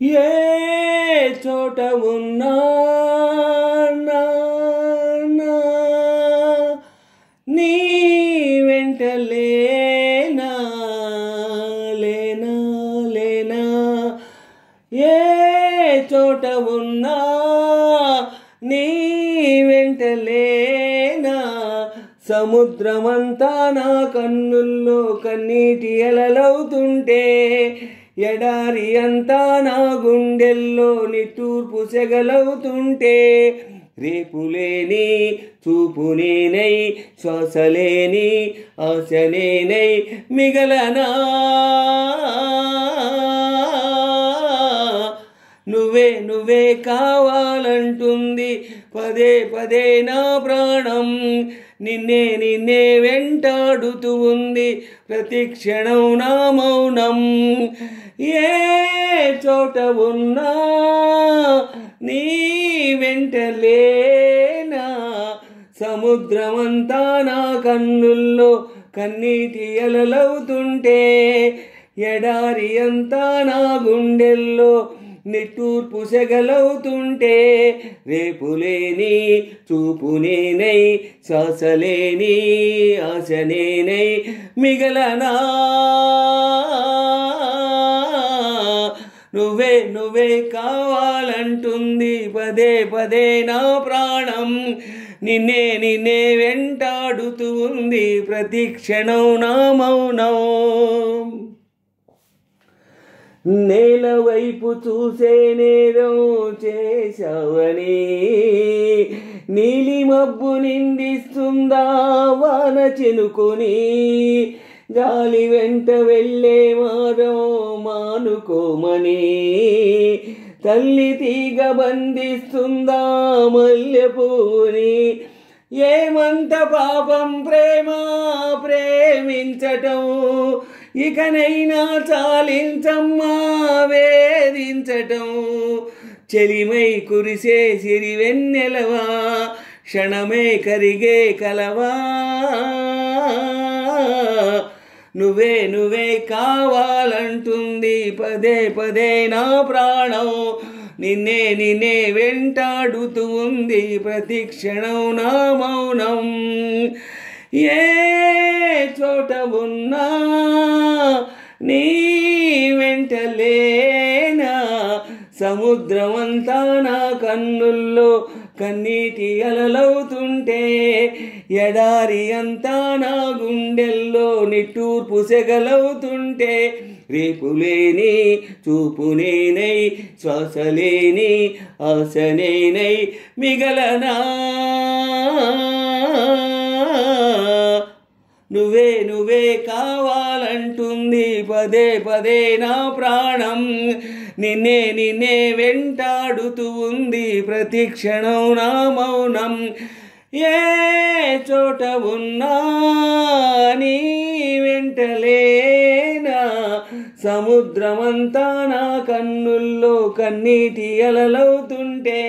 ఏ చోట ఉన్నా నా నా నీ వెంట లేనా లేనా లేనా ఏ చోట ఉన్నా నీ వెంట లేనా సముద్రమంతా నా కన్నుల్లో కన్నీటి అలలవుతుంటే ఎడారి అంతా నా గుండెల్లో నిట్టూర్పు సెగలవుతుంటే రేపులేని చూపు నేనై శ్వాసలేని ఆశ నేనై మిగలనా నువ్వే నువ్వే కావాలంటుంది పదే పదే నా ప్రాణం నిన్నే నిన్నే వెంటాడుతూ ఉంది ప్రతి క్షణం నా మౌనం ఏ చోట ఉన్నా నీ వెంట లేనా సముద్రమంతా నా కన్నుల్లో కన్నీటి అలలవుతుంటే ఎడారి అంతా నా గుండెల్లో నిట్టూర్పు సెగలవుతుంటే రేపులేని చూపు నేనై శ్వాసలేని ఆశ నేనై మిగలనా నువ్వే నువ్వే కావాలంటుంది పదే పదే నా ప్రాణం నిన్నే నిన్నే వెంటాడుతూ ఉంది ప్రతి క్షణం నా మౌనం నేల వైపు చూసే నేరం చేశావని నీలి మబ్బు నిందిస్తుందా వాన చినుకుని గాలి వెంట వెళ్ళే మారం మానుకోమని తల్లి తీగ బంధిస్తుందా మల్లె పువ్వుని ఏమంత పాపం ప్రేమ ప్రేమించటం ఇకనైనా చాలించమ్మా వేధించటం చెలిమై కురిసే సిరివెన్నెలవా క్షణమే కరిగే కలవా నువ్వే నువ్వే కావాలంటుంది పదే పదే నా ప్రాణం నిన్నే నిన్నే వెంటాడుతూ ఉంది ప్రతి క్షణం నా మౌనం ఏ చోట ఉన్నా నీ వెంట లేనా సముద్రమంతా నా కన్నుల్లో కన్నీటి అలలవుతుంటే ఎడారి అంతా నా గుండెల్లో నిట్టూర్పు సెగలవుతుంటే రేపులేని చూపు నేనై శ్వాసలేని ఆశ నేనై మిగలనా నువ్వే నువ్వే కావాలంటుంది పదే పదే నా ప్రాణం నిన్నే నిన్నే వెంటాడుతూ ఉంది ప్రతి క్షణం నా మౌనం ఏ చోట ఉన్నా నీ వెంట లేనా సముద్రమంతా నా కన్నుల్లో కన్నీటి అలలవుతుంటే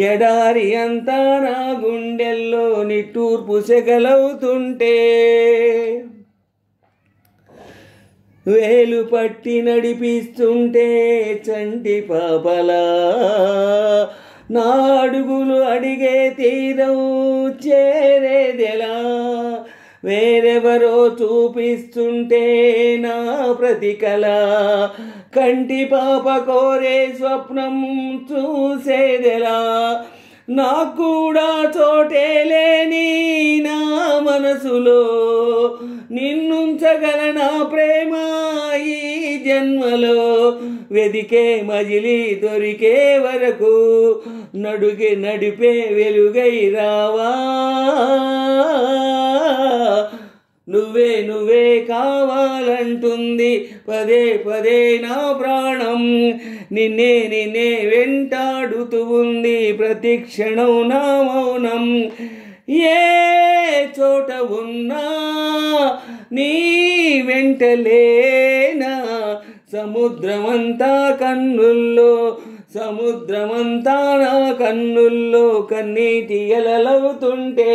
ఎడారి అంతా నా గుండెల్లో నిట్టూర్పు సెగలవుతుంటే వేలు పట్టి నడిపిస్తుంటే చంటి పాపలా నా అడుగులు అడిగే తీరం చేరేదెలా వేరెవరో చూపిస్తుంటే నా ప్రతికల కంటి పాప కోరే స్వప్నం చూసేదెలా నాకు కూడా చోటే లేని నా మనసులో నిన్నుంచగల నా ప్రేమ ఈ జన్మలో వెదికే మజిలి దొరికే వరకు నడిపే వెలుగై రావా నువ్వే నువ్వే కావాలంటుంది పదే పదే నా ప్రాణం నిన్నే నిన్నే వెంటాడుతూ ఉంది ప్రతి క్షణం నా మౌనం ఏ చోట ఉన్నా నీ వెంట లేనా సముద్రమంతా కన్నుల్లో సముద్రమంతా నా కన్నుల్లో కన్నీటి అలలవుతుంటే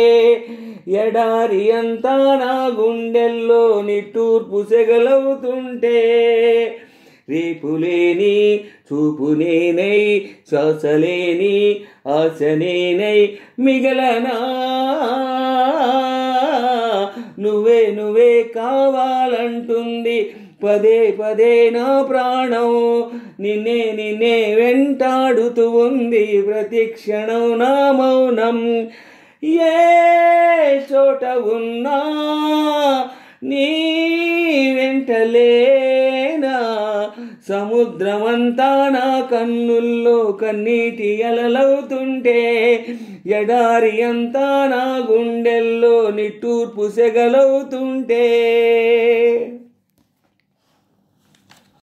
ఎడారి అంతా నా గుండెల్లో నిట్టూర్పు సెగలవుతుంటే రేపులేని చూపు నేనై శ్వాసలేని ఆశ నేనై మిగలనా నువ్వే నువ్వే కావాలంటుంది పదే పదే నా ప్రాణం నిన్నే నిన్నే వెంటాడుతూ ఉంది ప్రతి క్షణం నా మౌనం ఏ చోట ఉన్నా నీ వెంటలేనా సముద్రమంతా నా కన్నుల్లో కన్నీటి అలలవుతుంటే ఎడారి అంతా నా గుండెల్లో నిట్టూర్పు సెగలవుతుంటే